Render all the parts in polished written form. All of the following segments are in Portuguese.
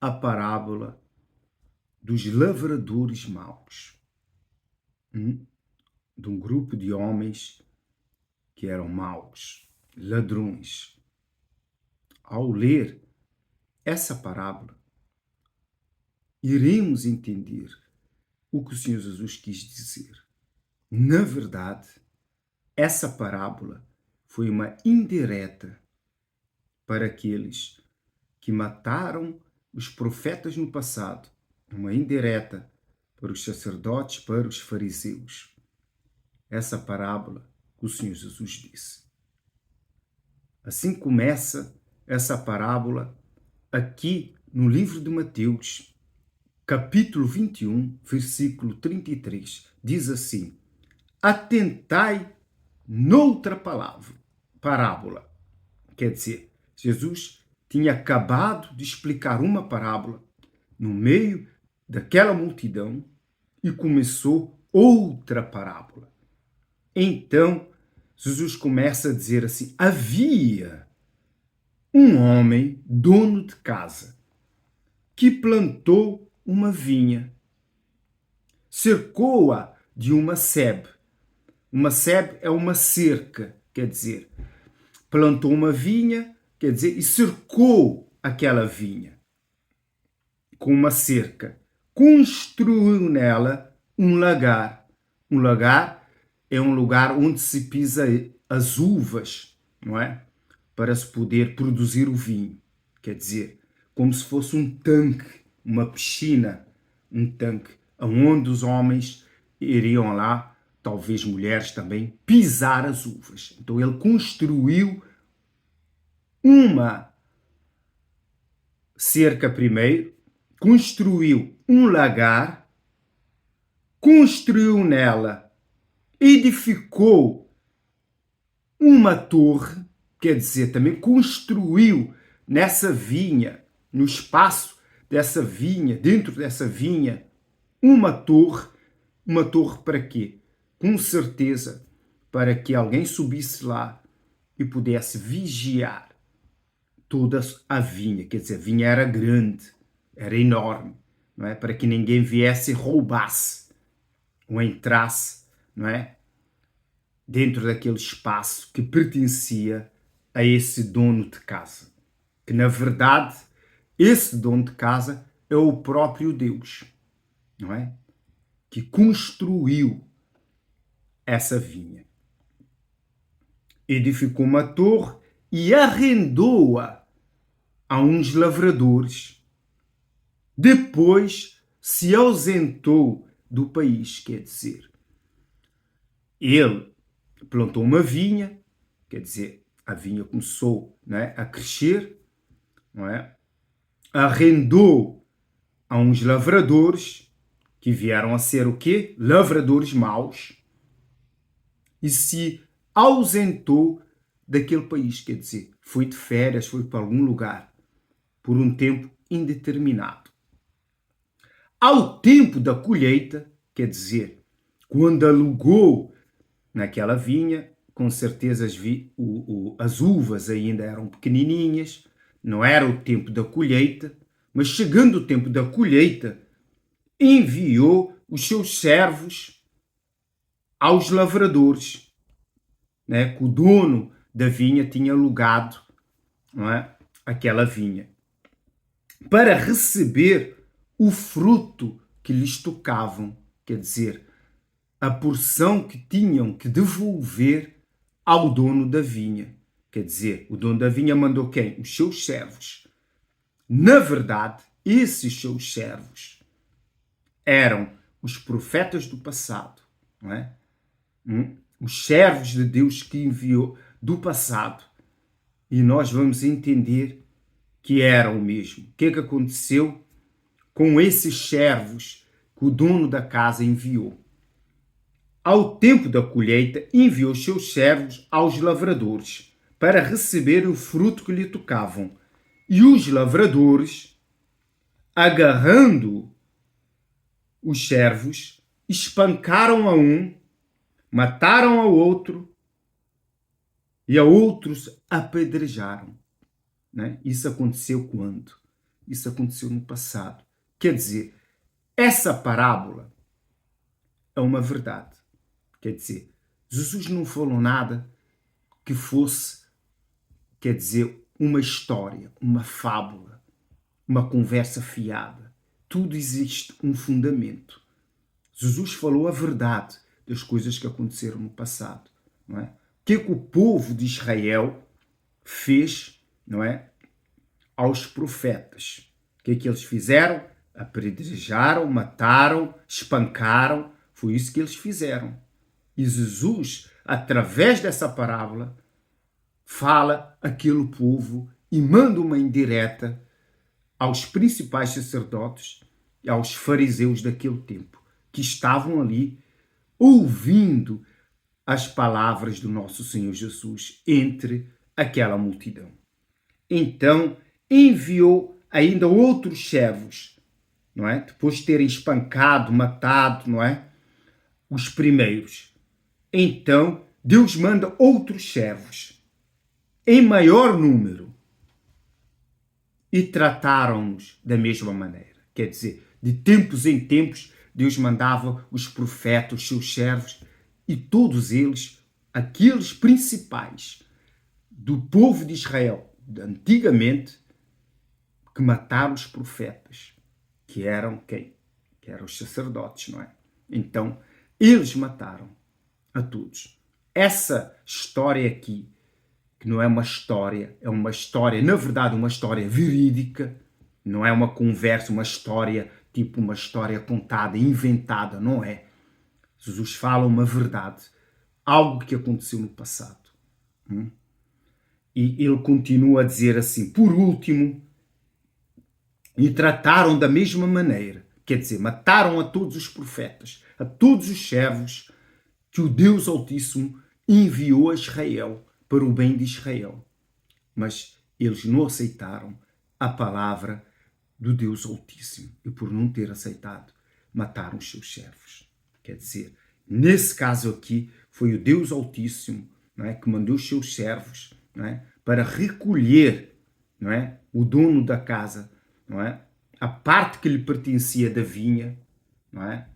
a parábola dos lavradores maus, de um grupo de homens que eram maus, ladrões. Ao ler essa parábola, iremos entender o que o Senhor Jesus quis dizer. Na verdade, essa parábola foi uma indireta para aqueles que mataram os profetas no passado, uma indireta para os sacerdotes, para os fariseus. Essa parábola que o Senhor Jesus disse. Assim começa essa parábola aqui no livro de Mateus, capítulo 21, versículo 33. Diz assim: atentai noutra parábola. Quer dizer, Jesus tinha acabado de explicar uma parábola no meio daquela multidão e começou outra parábola. Então, Jesus começa a dizer assim: havia um homem, dono de casa, que plantou uma vinha, cercou-a de uma sebe. Uma sebe é uma cerca, quer dizer, plantou uma vinha, quer dizer, e cercou aquela vinha com uma cerca. Construiu nela um lagar. Um lagar é um lugar onde se pisa as uvas, não é? Para se poder produzir o vinho. Quer dizer, como se fosse um tanque, uma piscina, um tanque, onde os homens iriam lá, talvez mulheres também, pisar as uvas. Então ele construiu uma cerca primeiro, construiu um lagar, construiu nela, edificou uma torre, quer dizer, também construiu nessa vinha, no espaço dessa vinha, dentro dessa vinha, uma torre para quê? Com certeza, para que alguém subisse lá e pudesse vigiar toda a vinha, quer dizer, a vinha era grande, era enorme, não é? Para que ninguém viesse e roubasse ou entrasse, não é? Dentro daquele espaço que pertencia a esse dono de casa. Que, na verdade, esse dono de casa é o próprio Deus, não é? Que construiu essa vinha. Edificou uma torre e arrendou-a a uns lavradores. Depois se ausentou do país, quer dizer, ele plantou uma vinha, quer dizer, a vinha começou, não é, a crescer, não é? Arrendou a uns lavradores, que vieram a ser o quê? Lavradores maus, e se ausentou daquele país, quer dizer, foi de férias, foi para algum lugar, por um tempo indeterminado. Ao tempo da colheita, quer dizer, quando alugou naquela vinha, com certeza as uvas ainda eram pequenininhas, não era o tempo da colheita, mas chegando o tempo da colheita, enviou os seus servos aos lavradores, né, que o dono da vinha tinha alugado, não é, aquela vinha, para receber o fruto que lhes tocavam, quer dizer, a porção que tinham que devolver ao dono da vinha. Quer dizer, o dono da vinha mandou quem? Os seus servos. Na verdade, esses seus servos eram os profetas do passado, não é? Os servos de Deus que enviou do passado. E nós vamos entender que eram o mesmo. O que é que aconteceu com esses servos que o dono da casa enviou? Ao tempo da colheita, enviou seus servos aos lavradores para receber o fruto que lhe tocavam. E os lavradores, agarrando os servos, espancaram a um, mataram ao outro e a outros apedrejaram. Né? Isso aconteceu quando? isso aconteceu no passado. Quer dizer, essa parábola é uma verdade. Quer dizer, Jesus não falou nada que fosse, quer dizer, uma história, uma fábula, uma conversa fiada. Tudo existe um fundamento. Jesus falou a verdade das coisas que aconteceram no passado, não é? O que o povo de Israel fez, não é, aos profetas? O que eles fizeram? Apedrejaram, mataram, espancaram. Foi isso que eles fizeram. E Jesus, através dessa parábola, fala àquele povo e manda uma indireta aos principais sacerdotes e aos fariseus daquele tempo, que estavam ali ouvindo as palavras do nosso Senhor Jesus entre aquela multidão. Então enviou ainda outros servos, não é? Depois de terem espancado, matado, não é? Os primeiros. Então Deus manda outros servos em maior número e trataram-nos da mesma maneira. Quer dizer, de tempos em tempos, Deus mandava os profetas, os seus servos, e todos eles, aqueles principais do povo de Israel, de antigamente, que mataram os profetas, que eram quem? Que eram os sacerdotes, não é? Então, eles mataram a todos. Essa história aqui, que não é uma história, é uma história, na verdade, uma história verídica, não é uma conversa, uma história, tipo uma história contada, inventada, não é. Jesus fala uma verdade, algo que aconteceu no passado. E ele continua a dizer assim, por último, e trataram da mesma maneira, quer dizer, mataram a todos os profetas, a todos os servos que o Deus Altíssimo enviou a Israel, para o bem de Israel. Mas eles não aceitaram a palavra do Deus Altíssimo. E por não ter aceitado, mataram os seus servos. Quer dizer, nesse caso aqui, foi o Deus Altíssimo, não é, que mandou os seus servos, não é, para recolher, não é, o dono da casa, não é, a parte que lhe pertencia da vinha, não é,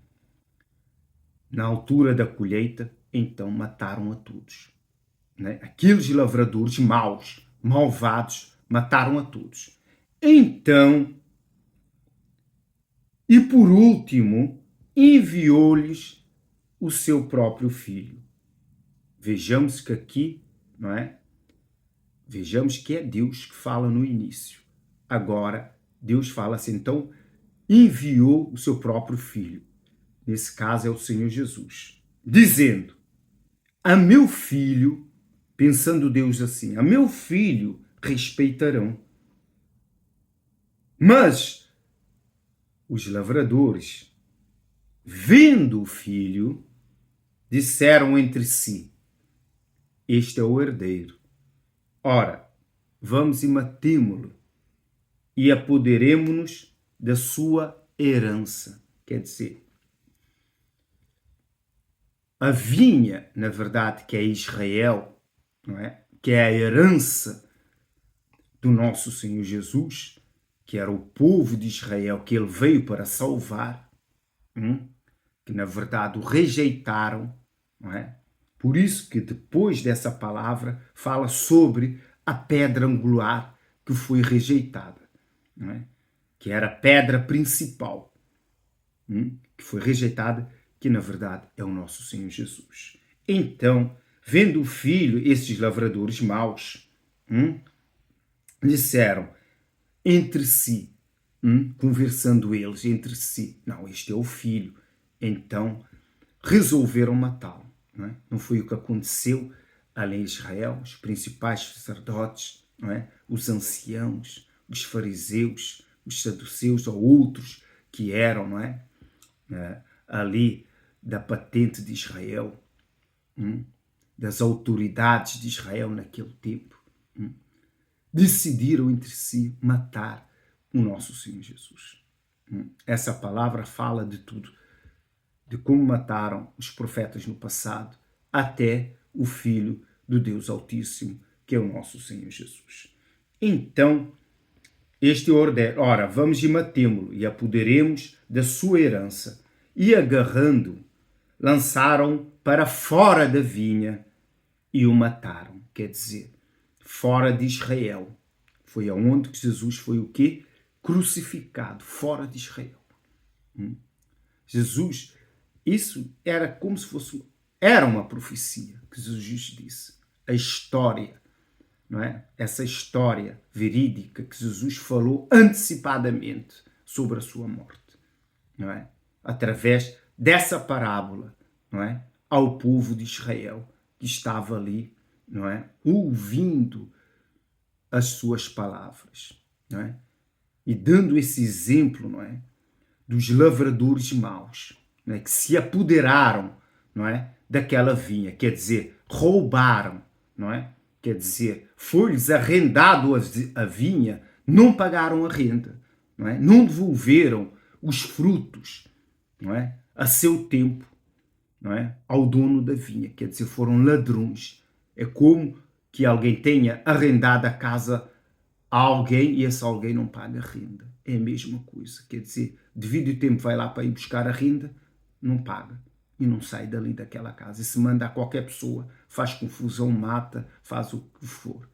na altura da colheita. Então mataram a todos. Né? Aqueles lavradores maus, malvados, mataram a todos. Então, e por último, enviou-lhes o seu próprio filho. Vejamos que aqui, não é? Vejamos que é Deus que fala no início. Agora, Deus fala assim, então, enviou o seu próprio filho. Nesse caso é o Senhor Jesus. Dizendo, a meu filho, pensando Deus assim, a meu filho respeitarão. Mas os lavradores, vendo o filho, disseram entre si, este é o herdeiro. Ora, vamos e matemo-lo e apoderemo-nos da sua herança. Quer dizer, a vinha, na verdade, que é Israel, não é? Que é a herança do nosso Senhor Jesus, que era o povo de Israel que ele veio para salvar, que na verdade o rejeitaram, não é? Por isso que depois dessa palavra fala sobre a pedra angular que foi rejeitada, não é? Que era a pedra principal, que foi rejeitada, que na verdade é o nosso Senhor Jesus. Então, vendo o filho, esses lavradores maus, disseram entre si, conversando eles entre si, não, este é o filho. Então, resolveram matá-lo. Não é? Não foi o que aconteceu ali em Israel, os principais sacerdotes, não é? Os anciãos, os fariseus, os saduceus ou outros que eram, não é? Ali da patente de Israel, das autoridades de Israel naquele tempo, decidiram entre si matar o nosso Senhor Jesus. Essa palavra fala de tudo, de como mataram os profetas no passado, até o Filho do Deus Altíssimo, que é o nosso Senhor Jesus. Então, este ordem, ora, vamos e matemo-lo e apoderemos da sua herança. E agarrando, lançaram para fora da vinha e o mataram. Quer dizer, fora de Israel. Foi aonde que Jesus foi o quê? Crucificado, fora de Israel. Jesus, isso era como se fosse, era uma profecia que Jesus disse. A história, não é? Essa história verídica que Jesus falou antecipadamente sobre a sua morte, não é? Através dessa parábola, não é? Ao povo de Israel que estava ali, não é? Ouvindo as suas palavras, não é? E dando esse exemplo, não é? Dos lavradores maus, não é? Que se apoderaram, não é? Daquela vinha, quer dizer, roubaram, não é? Quer dizer, foi-lhes arrendado a vinha, não pagaram a renda, não é? Não devolveram os frutos, não é? A seu tempo, não é? Ao dono da vinha, quer dizer, foram ladrões. É como que alguém tenha arrendado a casa a alguém e esse alguém não paga a renda. É a mesma coisa, quer dizer, devido o tempo vai lá para ir buscar a renda, não paga e não sai dali daquela casa. E se manda a qualquer pessoa, faz confusão, mata, faz o que for.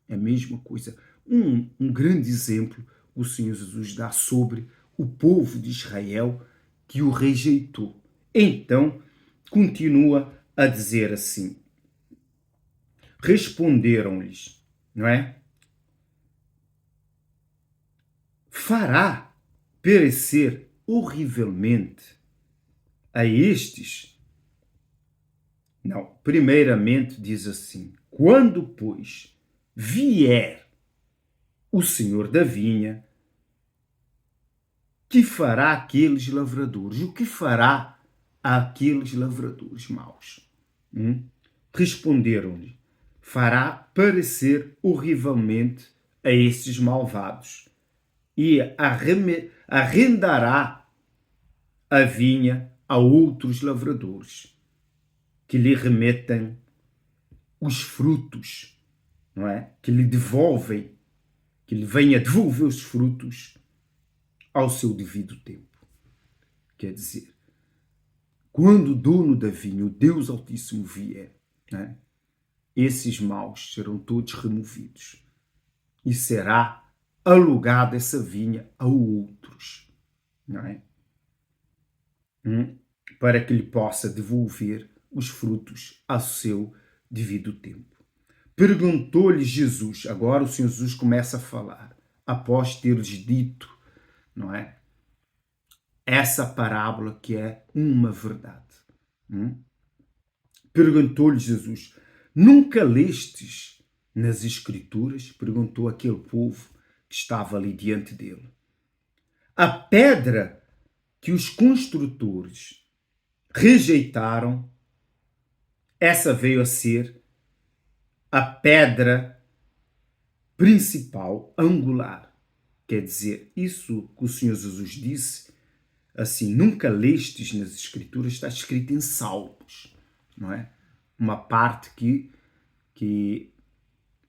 É a mesma coisa. Um grande exemplo o Senhor Jesus dá sobre o povo de Israel que o rejeitou. Então, continua a dizer assim, responderam-lhes, não é? Fará perecer horrivelmente a estes? Não, primeiramente diz assim, quando, pois, vier o Senhor da vinha, que fará aqueles lavradores? O que fará àqueles lavradores maus? Responderam-lhe, fará parecer horrivelmente a estes malvados e arrendará a vinha a outros lavradores que lhe remetem os frutos, não é? Que lhe devolvem, que lhe venha devolver os frutos ao seu devido tempo. Quer dizer, quando o dono da vinha, o Deus Altíssimo, vier, não é? Esses maus serão todos removidos e será alugada essa vinha a outros, não é? Para que lhe possa devolver os frutos ao seu devido tempo. Perguntou-lhe Jesus, agora o Senhor Jesus começa a falar, após ter-lhes dito, não é? Essa parábola que é uma verdade. Perguntou-lhe Jesus, nunca lestes nas Escrituras? Perguntou aquele povo que estava ali diante dele. A pedra que os construtores rejeitaram, essa veio a ser a pedra principal, angular. Quer dizer, isso que o Senhor Jesus disse, assim, nunca lestes nas Escrituras, está escrito em Salmos, não é? Uma parte que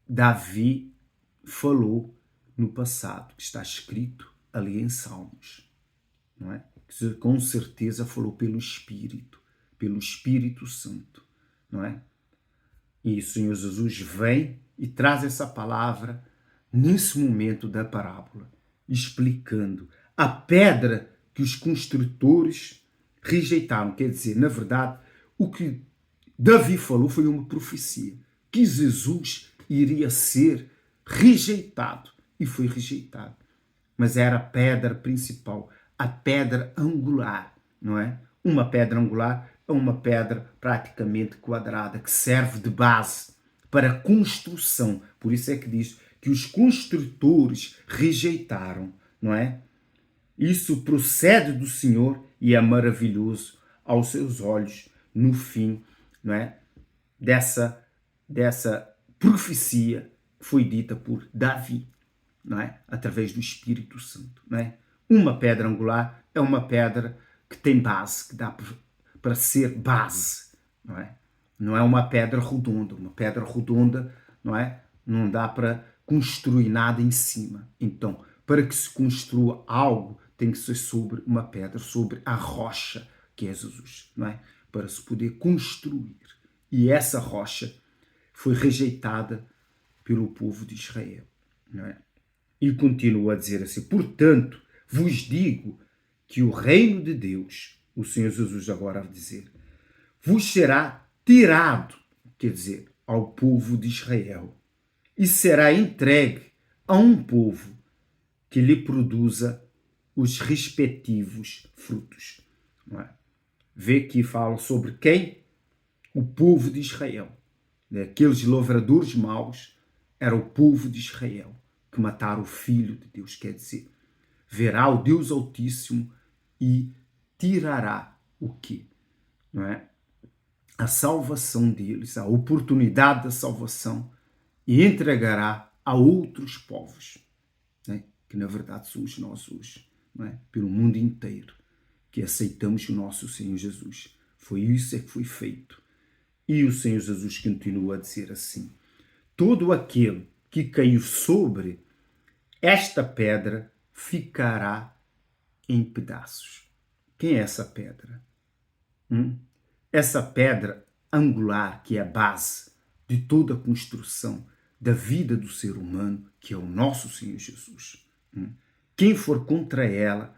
Davi falou no passado, que está escrito ali em Salmos, não é? Que com certeza falou pelo Espírito Santo, não é? E o Senhor Jesus vem e traz essa palavra nesse momento da parábola, explicando a pedra que os construtores rejeitaram. Quer dizer, na verdade, o que Davi falou foi uma profecia, que Jesus iria ser rejeitado, e foi rejeitado. Mas era a pedra principal, a pedra angular, não é? Uma pedra angular é uma pedra praticamente quadrada, que serve de base para construção. Por isso é que diz que os construtores rejeitaram, não é? Isso procede do Senhor e é maravilhoso aos seus olhos no fim, não é? Dessa profecia que foi dita por Davi, não é? Através do Espírito Santo, não é? Uma pedra angular é uma pedra que tem base, que dá para ser base, não é? Não é uma pedra redonda. Uma pedra redonda, não é? Não dá para construir nada em cima. Então, para que se construa algo, tem que ser sobre uma pedra, sobre a rocha, que é Jesus, não é? Para se poder construir. E essa rocha foi rejeitada pelo povo de Israel, não é? E continua a dizer assim: portanto, vos digo que o reino de Deus, o Senhor Jesus agora a dizer, vos será tirado, quer dizer, ao povo de Israel, e será entregue a um povo que lhe produza os respectivos frutos. Não é? Vê que fala sobre quem? O povo de Israel. Aqueles lavradores maus era o povo de Israel que mataram o Filho de Deus, quer dizer, verá o Deus Altíssimo e tirará o quê? Não é? A salvação deles, a oportunidade da salvação, e entregará a outros povos, né? Que na verdade somos nós hoje, não é? Pelo mundo inteiro, que aceitamos o nosso Senhor Jesus. Foi isso que foi feito. E o Senhor Jesus continua a dizer assim: todo aquele que caiu sobre esta pedra ficará em pedaços. Quem é essa pedra? Essa pedra angular, que é a base de toda a construção da vida do ser humano, que é o nosso Senhor Jesus. Quem for contra ela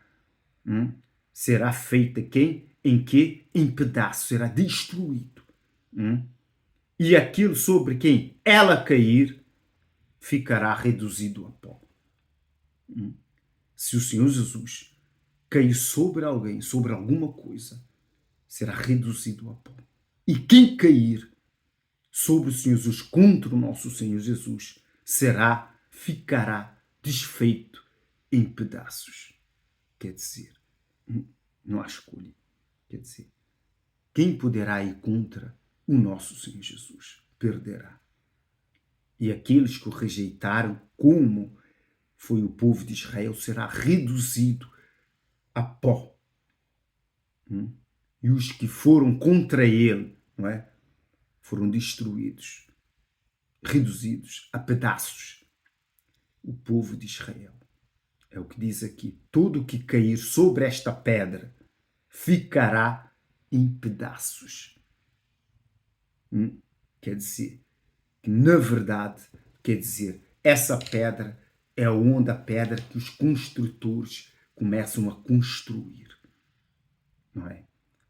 será feita quem? Em que? Em pedaços, será destruído. E aquilo sobre quem ela cair ficará reduzido a pó. Se o Senhor Jesus cair sobre alguém, sobre alguma coisa, será reduzido a pó. E quem cair sobre o Senhor Jesus, contra o nosso Senhor Jesus, ficará desfeito em pedaços. Quer dizer, não há escolha. Quer dizer, quem poderá ir contra o nosso Senhor Jesus? Perderá. E aqueles que o rejeitaram, como foi o povo de Israel, será reduzido a pó. E os que foram contra ele, não é? Foram destruídos, reduzidos a pedaços. O povo de Israel. É o que diz aqui. Tudo que cair sobre esta pedra ficará em pedaços. Quer dizer, que na verdade, quer dizer, essa pedra é onde a pedra que os construtores começam a construir. Não é?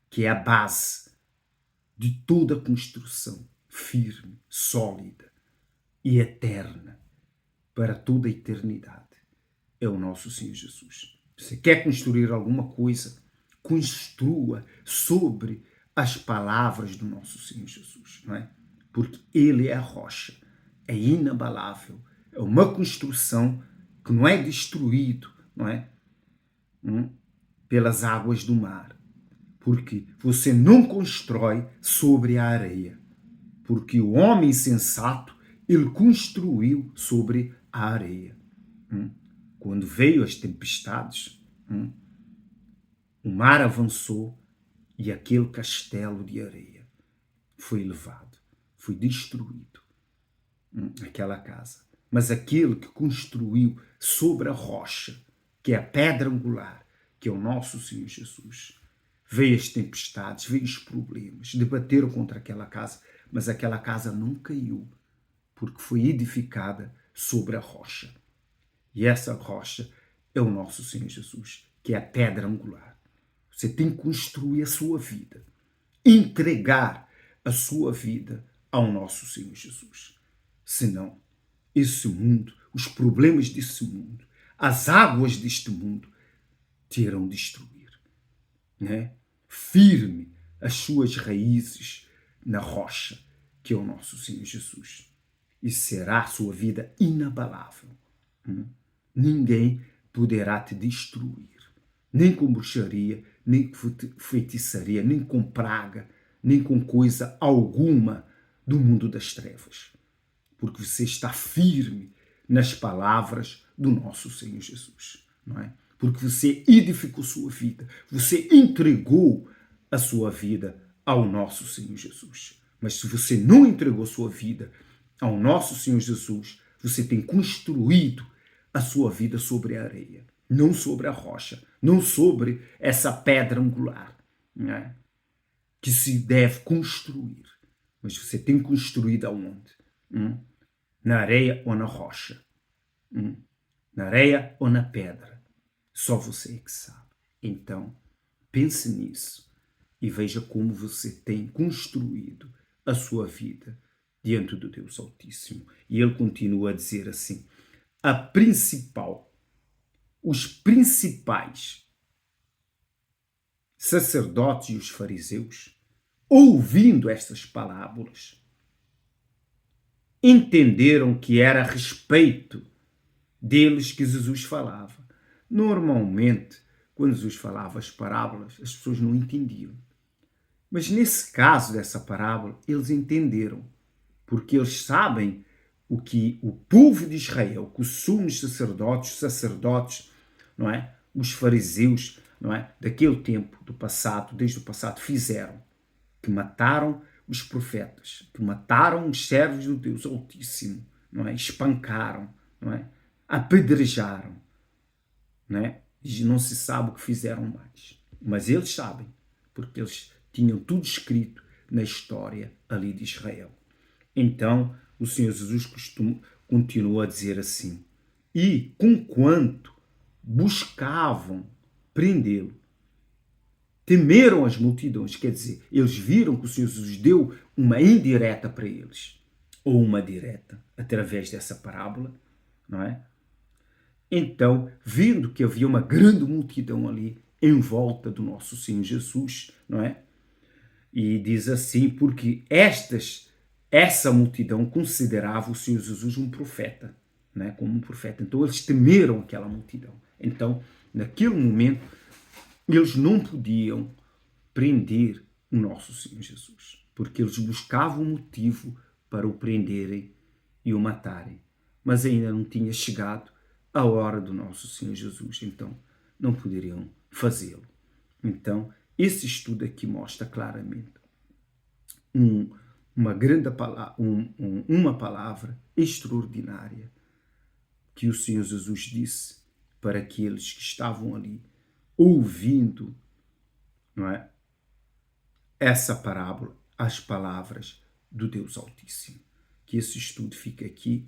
Que é a base de toda a construção firme, sólida e eterna para toda a eternidade. É o nosso Senhor Jesus. Se quer construir alguma coisa, construa sobre as palavras do nosso Senhor Jesus, não é? Porque Ele é a rocha, é inabalável, é uma construção que não é destruído, não é? Pelas águas do mar. Porque você não constrói sobre a areia. Porque o homem sensato, ele construiu sobre a areia. Quando veio as tempestades, o mar avançou e aquele castelo de areia foi levado, foi destruído, aquela casa. Mas aquele que construiu sobre a rocha, que é a pedra angular, que é o nosso Senhor Jesus, veio as tempestades, veio os problemas, debateram contra aquela casa, mas aquela casa não caiu, porque foi edificada sobre a rocha. E essa rocha é o nosso Senhor Jesus, que é a pedra angular. Você tem que construir a sua vida, entregar a sua vida ao nosso Senhor Jesus. Senão, esse mundo, os problemas desse mundo, as águas deste mundo, te irão destruir. Né? Firme as suas raízes na rocha, que é o nosso Senhor Jesus. E será a sua vida inabalável. Ninguém poderá te destruir, nem com bruxaria, nem com feitiçaria, nem com praga, nem com coisa alguma do mundo das trevas, porque você está firme nas palavras do nosso Senhor Jesus, não é? Porque você edificou sua vida, você entregou a sua vida ao nosso Senhor Jesus. Mas se você não entregou sua vida ao nosso Senhor Jesus, você tem construído a sua vida sobre a areia, não sobre a rocha, não sobre essa pedra angular, né, que se deve construir. Mas você tem construído aonde? Na areia ou na rocha? Na areia ou na pedra? Só você é que sabe. Então, pense nisso e veja como você tem construído a sua vida diante do Deus Altíssimo. E ele continua a dizer assim: os principais sacerdotes e os fariseus, ouvindo estas parábolas, entenderam que era a respeito deles que Jesus falava. Normalmente, quando Jesus falava as parábolas, as pessoas não entendiam. Mas nesse caso dessa parábola, eles entenderam, porque eles sabem o que o povo de Israel, que os sumos sacerdotes, não é? Os fariseus, não é? Daquele tempo, do passado, desde o passado, fizeram, que mataram os profetas, que mataram os servos do Deus Altíssimo, não é? Espancaram, não é? Apedrejaram, não é? E não se sabe o que fizeram mais. Mas eles sabem, porque eles tinham tudo escrito na história ali de Israel. Então, o Senhor Jesus continua a dizer assim: e conquanto buscavam prendê-lo, temeram as multidões, quer dizer, eles viram que o Senhor Jesus deu uma indireta para eles, ou uma direta, através dessa parábola, não é? Então, vendo que havia uma grande multidão ali em volta do nosso Senhor Jesus, não é? E diz assim, porque essa multidão considerava o Senhor Jesus um profeta, né? Como um profeta. Então, eles temeram aquela multidão. Então, naquele momento, eles não podiam prender o nosso Senhor Jesus, porque eles buscavam um motivo para o prenderem e o matarem. Mas ainda não tinha chegado a hora do nosso Senhor Jesus, então não poderiam fazê-lo. Então, esse estudo aqui mostra claramente uma palavra extraordinária que o Senhor Jesus disse para aqueles que estavam ali ouvindo, não é, essa parábola, as palavras do Deus Altíssimo. Que esse estudo fique aqui